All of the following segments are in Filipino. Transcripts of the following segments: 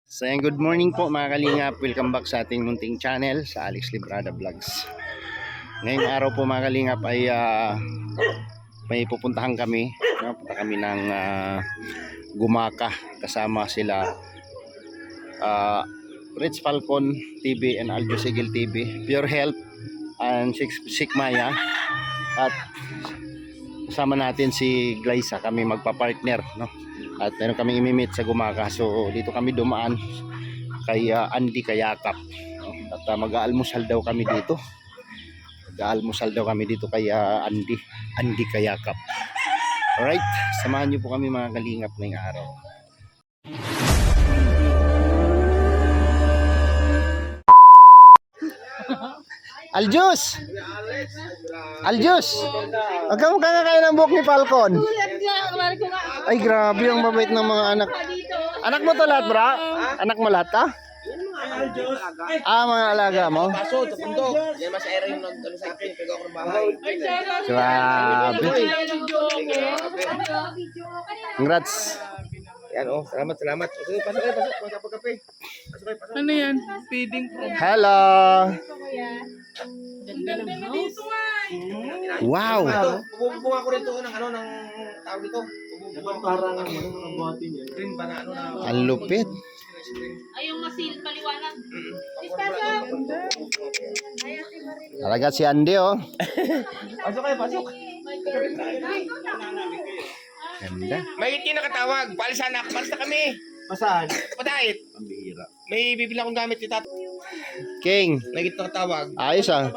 So ayan, good morning po mga kalingap. Welcome back sa ating munting channel sa Alex Librada Vlogs. Ngayong araw po mga kalingap ay may pupuntahan kami. Punta kami ng Gumaka. Kasama sila Rich Falcon TV and Aljo Sigil TV, Pure Health and Sikmaya. At kasama natin si Glyza, kami magpa-partner, no? At meron kami imimit sa Gumaka. So dito kami dumaan kay Andy Kayakap. At mag-aalmusal daw kami dito. Mag-aalmusal daw kami dito kay Andy Kayakap. Alright, samahan niyo po kami mga kalingap ngayong araw. Aljus! Aljus! Huwag ka kayo ng buhok ni Falcon. Ay grabe, ang mabait ng mga anak. Anak mo to lahat, bra? Anak mo lahat, ha? Mga alaga mo? Paso, tupundok. Yan mas era yung nag-ano sa akin. Pag ako ng bahay. Grabe. Congrats. Yan oh, salamat. Okay, pasok kayo. Magkapag-kape. Pasok kayo. Ano yan? Feeding po. Hello. Ganda na dito nga. Wow. Bububong ako rito ng tawag ito. Parang buhatin yan. Green ba na na. Ang lupit. Ay, yung masil, paliwanag. Talaga si Andy, oh. Pasok kayo, pasok. Ganda. May kinakatawag. Paalisan na. Palis na kami. Masaan? Padait. May bibili akong gamit ni Tato. King. May kinakatawag. Ayos, ah.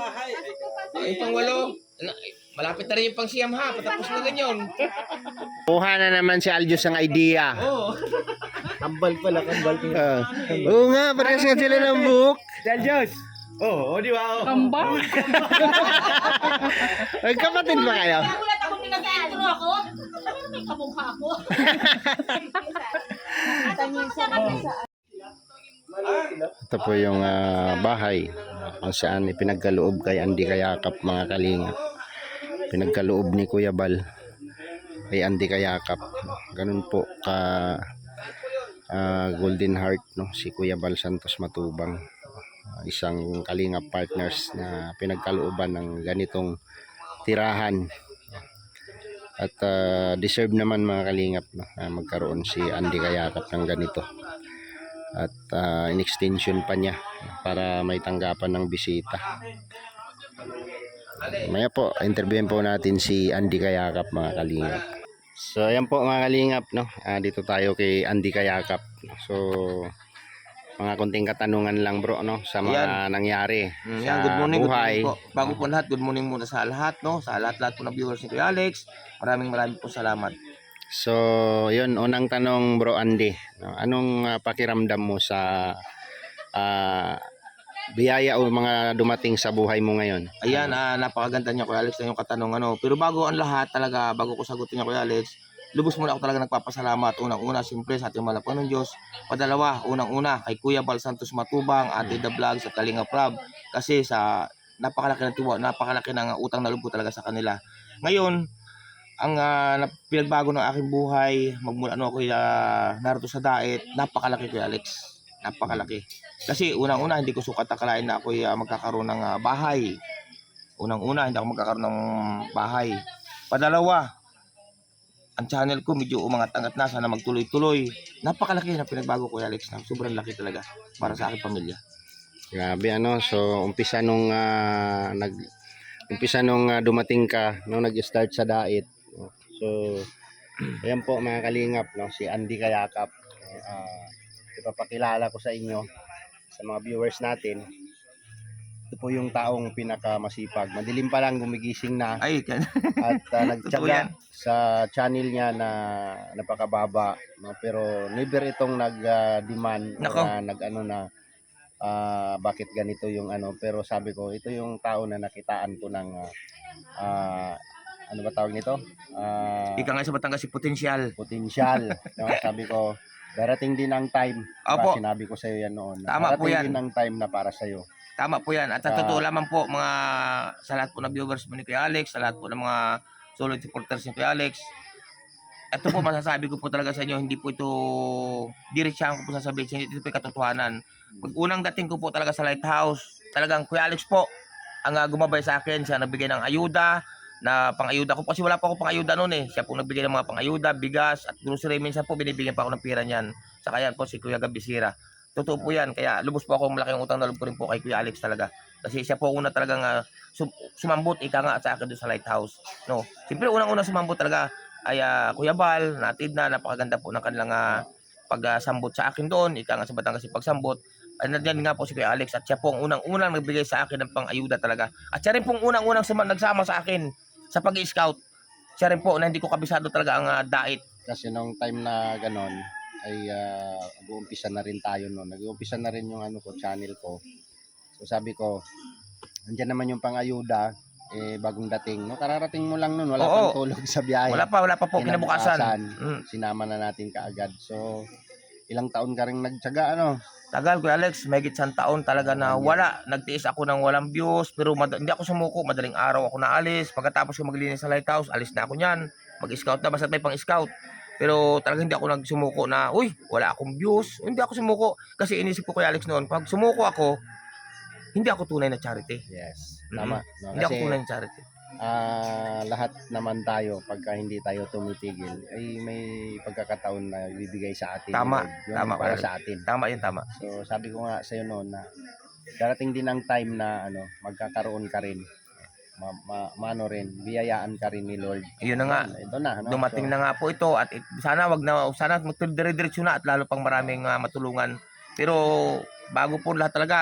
Yung pang-walo. Malapit na rin yung pang-siyam ha. Patapos na ganyan. Kuha na naman si Aljus ang idea. Oo. Kambal. Oo nga, parehas nga sila ng buhok. Si Aljus. Oo, di ba? Kambal. Ay, kapatid ba kayo? Nagulat ako pinag-intro ako. Ano may kamukha ako? Ito po yung bahay kung saan ipinagkaloob kay Andy Kayakap, mga kalingap. Pinagkaloob ni Kuya Bal kay Andy Kayakap. Ganun po ka Golden Heart, no, si Kuya Bal Santos Matubang. Isang kalingap partners na pinagkalooban ng ganitong tirahan. At deserve naman mga kalingap, no, magkaroon si Andy Kayakap ng ganito. At in-extension pa niya para may tanggapan ng bisita. Maya po, interviewin po natin si Andy Kayakap, mga kalingap. So ayan po mga kalingap, no? Dito tayo kay Andy Kayakap. So mga konting katanungan lang bro, no, sa mga nangyari sa Good morning, buhay. good morning po. Bago po lahat, good morning muna sa lahat, no? Sa lahat po ng viewers ni Kuya Alex. Maraming po salamat. So yun, unang tanong bro Andy, no? Anong pakiramdam mo sa biyaya o mga dumating sa buhay mo ngayon? Ayan, napakaganda niya Kuya Alex na yung katanong Pero bago ang lahat, talaga bago ko sagutin niya Kuya Alex, lubos muna ako talaga nagpapasalamat. Unang-una, siyempre sa ating malapang ng Diyos. Padalawa, unang-una kay Kuya Bal Santos Matubang, Ate The Vlogs at Kalinga Prab. Kasi sa napakalaki ng tiwa, napakalaki ng utang na loob talaga sa kanila. Ngayon, ang pinagbago ng aking buhay, magmula ako narito sa Daet, napakalaki Kuya Alex. Napakalaki. Kasi unang-una, hindi ko sukat akalain na ako magkakaroon ng bahay. Unang-una, hindi ako magkakaroon ng bahay. Padalawa, ang channel ko medyo umangat-angat na, sana magtuloy-tuloy. Napakalaki na pinagbago ko Alex, na sobrang laki talaga para sa aking pamilya. Grabe, ano, so umpisa nung dumating ka, nung nag-start sa Daet. So ayan po mga kalingap, no, si Andy Kayakap. Ipapakilala ko sa inyo, sa mga viewers natin. Ito po yung taong pinakamasipag. Madilim pa lang gumigising na. Ay, At nagtiyaga sa channel niya na napakababa, no? Pero never itong nag-demand na bakit ganito yung ano. Pero sabi ko, ito yung tao na nakitaan ko ng ano ba tawag nito? Ika nga sa Batangas si potensyal. No? Sabi ko, darating din ang time. Opo. Sinabi ko sa iyo yan noon. Tama po yan. Darating din ang time na para sa iyo. Tama po yan. At sa totoo lamang po, sa lahat po ng viewers mo ni Kuya Alex, sa lahat po ng mga solid supporters ni Kuya Alex, ito po masasabi ko po talaga sa inyo, hindi po ito diretsahan ko po sasabihin sa inyo, ito po yung katotohanan. Pag unang dating ko po talaga sa Lighthouse, talagang Kuya Alex po ang gumabay sa akin, siya nagbigay ng ayuda, na pang-ayuda ko kasi wala pa ako pang-ayuda noon eh. Siya po nagbigay ng mga pang-ayuda, bigas at grocery, minsan po binibigyan pa ako ng pira niyan. Saka yan po si Kuya Gabisira. Totoo po yan, kaya lubos po ako malaking utang na loob ko rin po kay Kuya Alex talaga. Kasi siya po una talagang sumambot ika nga sa akin doon sa Lighthouse. No. Siyempre unang-una sumambot talaga ay Kuya Bal, natid na napakaganda po ng kanilang pagsambot sa akin doon, ika nga sa Batangas yung pagsambot. Nandiyan nga po si Kuya Alex at siya po ang unang-unang nagbigay sa akin ng pang-ayuda talaga. At siya rin pong unang-unang nagsama sa akin sa pag-i-scout. Siya rin po na hindi ko kabisado talaga ang dait. Kasi nung time na ganon, ay nag-uumpisa na rin tayo noon. Nag-uumpisa na rin yung channel ko. So sabi ko, andyan naman yung pang-ayuda, bagong dating. No, kararating mo lang noon, wala Oo. pang tulog sa biyahe. Wala pa po kinabukasan. Sinama na natin kaagad. So, ilang taon ka rin nagtyaga, Tagal Kuya Alex, mahigit 100 taon talaga na wala. Nagtiis ako ng walang views, pero hindi ako sumuko. Madaling araw ako naalis. Pagkatapos ko maglinis sa Lighthouse, alis na ako niyan. Mag-scout na, basta may pang-scout. Pero talagang hindi ako nagsumuko na, uy, wala akong views. Hindi ako sumuko. Kasi inisip ko Kuya Alex noon, pag sumuko ako, hindi ako tunay na charity. Yes, tama. No, Hindi ako kasi tunay na charity. lahat naman tayo, pagka hindi tayo tumitigil, ay may pagkakataon na ibibigay sa atin. Tama, Yun tama, para Kuya sa atin. Tama yun, tama. So, sabi ko nga sa iyo noon na darating din ang time na magkakaroon ka rin. Mano rin, biyayaan ka rin ni Lord. Yun na nga. Ito na, Dumating na nga po ito at sana sana magdire-diretso na at lalo pang maraming matulungan. Pero bago po lahat talaga,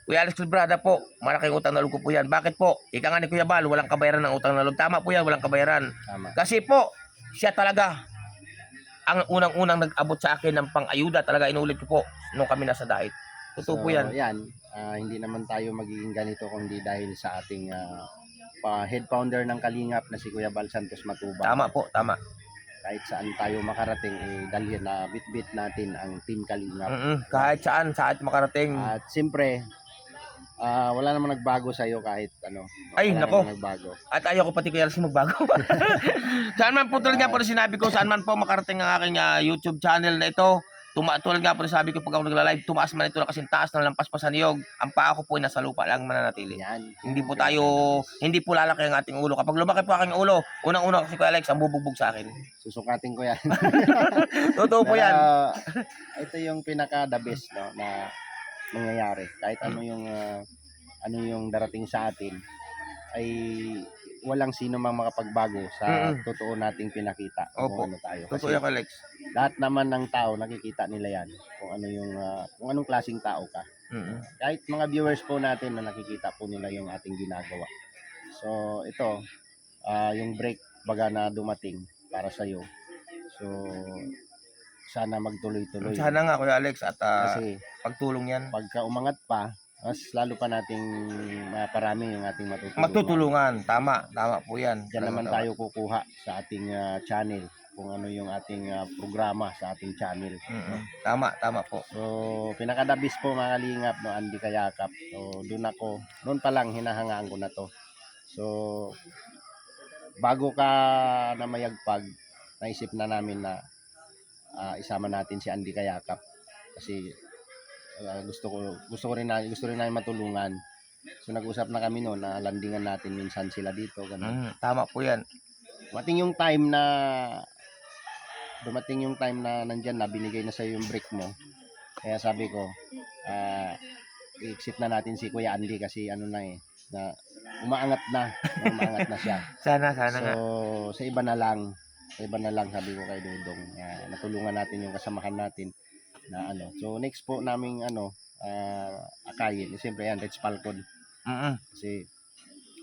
Kuya Alex Librada po, malaking utang na loob ko po yan. Bakit po? Ika nga ni Kuya Bal, walang kabayaran ng utang na loob. Tama po yan, walang kabayaran. Tama. Kasi po, siya talaga ang unang-unang nag-abot sa akin ng pang-ayuda. Talaga inulit ko po nung kami nasa dait. Totoo po yan. Hindi naman tayo magiging ganito kung di dahil sa ating head founder ng Kalingap na si Kuya Bal Santos Matubang. Tama po, tama. Kahit saan tayo makarating, dalhin na bit-bit natin ang Team Kalingap. Kahit saan makarating. At siyempre, wala namang nagbago sa iyo kahit ano. Ay, wala nako. namang nagbago. At ayaw ko pati Kuya Alex magbago. Saan man po tulad nga po na sinabi ko, saan man po makarating ang aking YouTube channel na ito, tulad nga po na sabi ko pag ako nagla-live, tumaas man ito na kasing taas ng lampas pa sa niyog. Ang paa ko po ay nasa lupa lang mananatili. Yan. Hindi po lalaki ang ating ulo. Kapag lumaki po aking ulo, unang-una kasi Kuya Alex, ang bubugbog sa akin. Susukatin ko yan. Totoo po yan. Ito yung pinaka-the best na mangyayari. Kahit ano yung darating sa atin, ay walang sino mang makapagbago sa totoo nating pinakita. Opo. Kung ano tayo. Totoo Kasi yan, Kuya Alex. lahat naman ng tao nakikita nila yan. Kung anong klaseng tao ka. Kahit mga viewers po natin na nakikita po nila yung ating ginagawa. So ito, yung break baga na dumating para sa iyo. So sana magtuloy-tuloy. Sana nga Kuya Alex at Kasi pagtulong yan. pagka umangat pa, mas lalo pa nating maparami yung ating matutulungan. Matutulungan. Tama po yan. Diyan naman tayo kukuha sa ating channel kung ano yung ating programa sa ating channel. Tama po. So, pinakadabis po mga kalingap, Andy Kayakap. So, doon pa lang hinahangaan ko na to. So, bago ka na mayagpag, naisip na namin na isama natin si Andy Kayakap kasi gusto rin namin matulungan. So nag-usap na kami noon na landingan natin minsan sila dito ganun. Tama po yan. Dumating yung time na nandyan na binigay na sa yung break mo. Kaya sabi ko i-exit na natin si Kuya Andy kasi na umaangat na siya. Sana So nga. sa iba na lang sabi ko kay Dudong, natulungan natin yung kasamahan natin na So next po naming akayin, siyempre yan, Rich Falcon. Kasi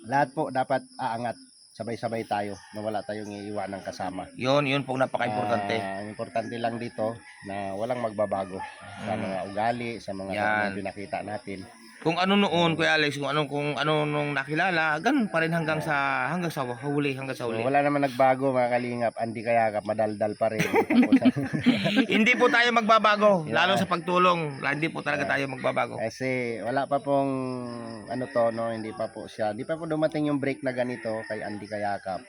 lahat po dapat aangat, sabay-sabay tayo, wala tayong iiwanang kasama. Yun pong napaka-importante. Importante lang dito na walang magbabago sa mga ugali, sa mga pinakita natin. Kung ano noon Kuya Alex, kung ano nung nakilala, ganun pa rin hanggang sa huli. So, wala naman nagbago mga kalingap, Andy Kayakap, madaldal pa rin. Hindi po tayo magbabago, lalo sa pagtulong. Hindi po talaga tayo magbabago. Kasi wala pa pong hindi pa po dumating yung break na ganito kay Andy Kayakap.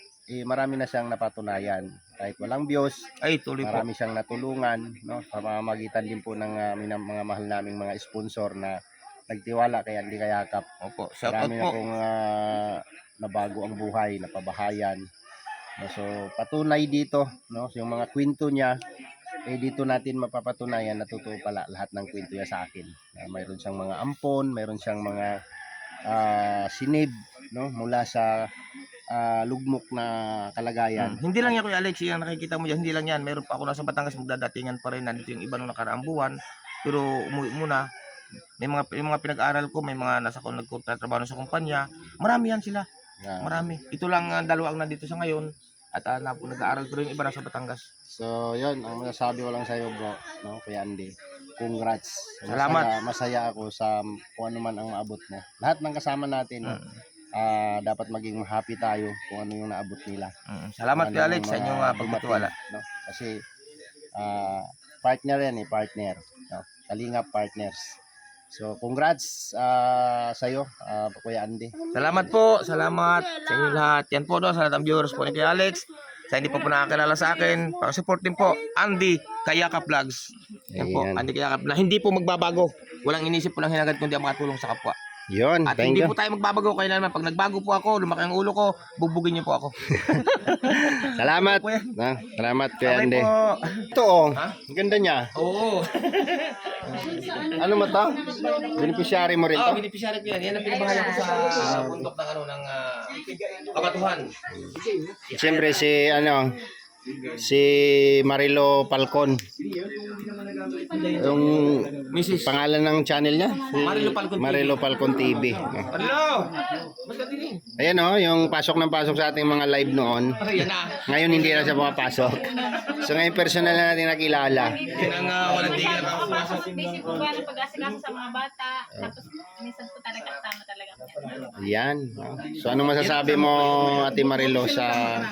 marami na siyang napatunayan. Kahit walang views, Ay, tuloy po. marami siyang natulungan, no? Sa pamamagitan din po ng mga mahal naming mga sponsor na nagtiwala kay Andy Kayakap. Opo, shout out Marami na po. pong nabago ang buhay, napabahayan. No, so patunay dito, no, yung mga kwento niya, dito natin mapapatunayan na totoo pala lahat ng kwento niya sa akin. Mayroon siyang mga ampon, mayroon siyang mga sinib, no, mula sa lugmok na kalagayan. Hindi lang yan Kuya Alex, yung nakikita mo dyan, hindi lang yan. Meron pa ako nasa Batangas, magdadatingan pa rin. Nandito yung iba nung nakaraang buwan. Pero umuwi muna. May mga pinag-aral ko, may mga nasa nagtatrabaho sa kumpanya. Marami yan sila. Marami. Ito lang dalawa ang nandito sa ngayon. At nag-aaral ko rin yung iba nasa Batangas. So, yun, ang masasabi ko lang sa iyo, bro, no, Kuya Andy. Congrats. Salamat. Masaya ako sa kung ano man ang maabot mo. Lahat ng kasama natin, no, dapat maging happy tayo kung ano yung naabot nila. Salamat Kung Kuya ano Alex yung sa inyong mga pagtitiwala. dumating, no? Kasi partner yan partner. No? Kalingap partners. So, congrats sa iyo, Kuya Andy. Salamat po. Salamat sa inyo lahat. Yan po sa lahat ng viewers po ni Kuya Alex. Sa hindi po nakakilala sa akin, pag-support din po, Andy Kayakap Vlogs. Yan po, Ayan. Andy Kayakap na hindi po magbabago. Walang inisip po ng hinagad kundi ang makatulong sa kapwa. Yun, At thank hindi you. po tayo magbabago kayo naman. Pag nagbago po ako, lumaki ang ulo ko, bubugin niyo po ako. Salamat. Kuya. Salamat, Kuya Okay Andy. po. Ito, oh. Ha? Ang ganda niya. Oo. Ano mo to? Beneficiary mo rin to? Beneficiary ko yan. Yan ang pinabahala ko sa bundok ng kabatuhan. Siyempre si Marilo Falcon. Yung Mrs. pangalan ng channel niya? Marilo Falcon TV. Marilo Falcon TV. Hello! Basta din eh. Ayan oh, yung pasok ng pasok sa ating mga live noon. Yan na. Ngayon hindi na siya pumapasok. So ngayon personal na natin nakilala. Yan ang walang tigil na Kapapasok, busy po ba ng pag-asikaso sa mga bata. Tapos, minsan po talaga kasama talaga. Yan. Oh. So ano masasabi mo, Ate Marilo, sa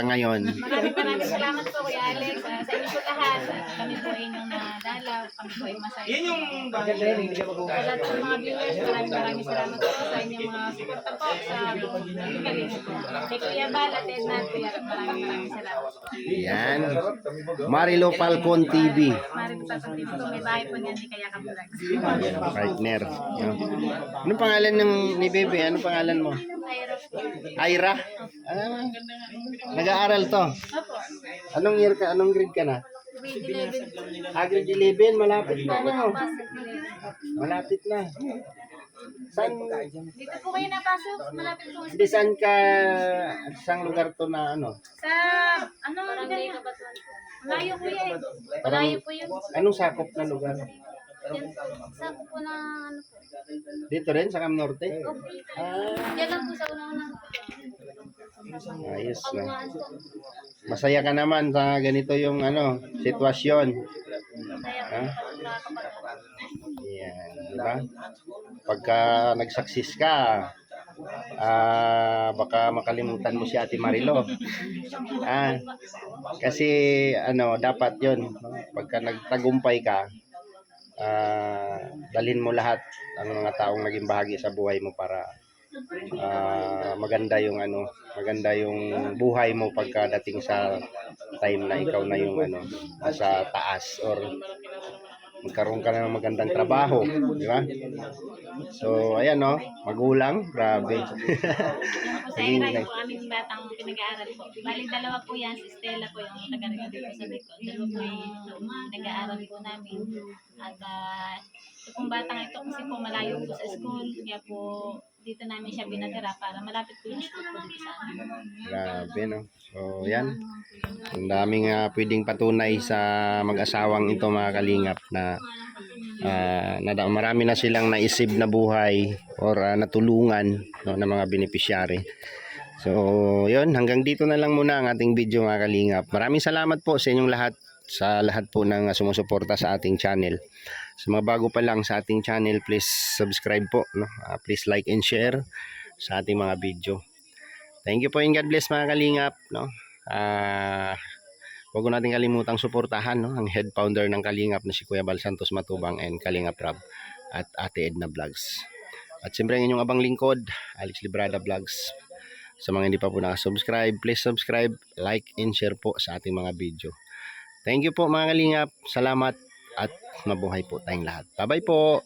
ngayon? Maraming salamat po Kuya Alex. Sa inyo po lahat. Kami po ay inyong nadalaw. Kami po ay masaya. Yan yung Sa lahat ng mga viewers, maraming salamat po sa inyong mga suporta po sa galing po. Kay Kuya Bal at Edna at Kuya, maraming salamat po. Yan. Marilo Falcon TV. Maraming papatid po. May bahay po niyan di kaya ka-vlogs. Partner. Yan. Anong pangalan ni Bebe? Anong pangalan mo? Ira? Nag-aaral to. Opo. Anong year ka? Anong grade ka na? Grade 11 po. Grade 11. Malapit na. No? Malapit na. Saan? Dito po kayo napasok. Malapit po. Hindi saan ka? Saan lugar to na ano? Sa, ano, lugar niya? Malayo po yan. Malayo po yun. Anong sakop na lugar? Sa po na, ano po. Dito rin sa Cam Norte? Yan lang po sa unang-unang. Ayos na. Masaya ka naman sa ganito yung sitwasyon. Ha? Yan, di ba? Pagka nagsaksis ka, baka makalimutan mo si Ate Marilo. Kasi dapat 'yon. Pagka nagtagumpay ka, dalhin mo lahat ang mga taong naging bahagi sa buhay mo para maganda yung buhay mo pagkadating sa time na ikaw na yung nasa taas or magkaroon ka na ng magandang trabaho, di ba? So, ayan magulang, grabe. Yan po sa Ira, yung po aming batang pinag-aaral po. Bali, dalawa po yan. Si Stella po yung taga-rin dito sa Bicol. Dalawa po yung nag-aaral po namin. At ito pong batang ito kasi po malayo po sa school. Kaya po dito namin siya binatira para malapit po yung school po dito sa amin. Grabe, no? So, yan. Ang daming pwedeng patunay sa mag-asawang ito, mga kalingap, na marami na silang naisib na buhay or natulungan, no, ng mga beneficiary. So, yun. Hanggang dito na lang muna ang ating video, mga kalingap. Maraming salamat po sa inyong lahat, sa lahat po ng sumusuporta sa ating channel. Sa mga bago pa lang sa ating channel, please subscribe po, no? Please like and share sa ating mga video. Thank you po and God bless, mga kalingap, no? Huwag ko natin kalimutang suportahan, no, ang head founder ng Kalingap na si Kuya Bal Santos Matubang and Kalingap Rob at Ate Edna Vlogs. At siyempre ang inyong abang lingkod, Alex Librada Vlogs. Sa mga hindi pa po nakasubscribe, please subscribe, like, and share po sa ating mga video. Thank you po mga kalingap. Salamat at mabuhay po tayong lahat. Bye-bye po!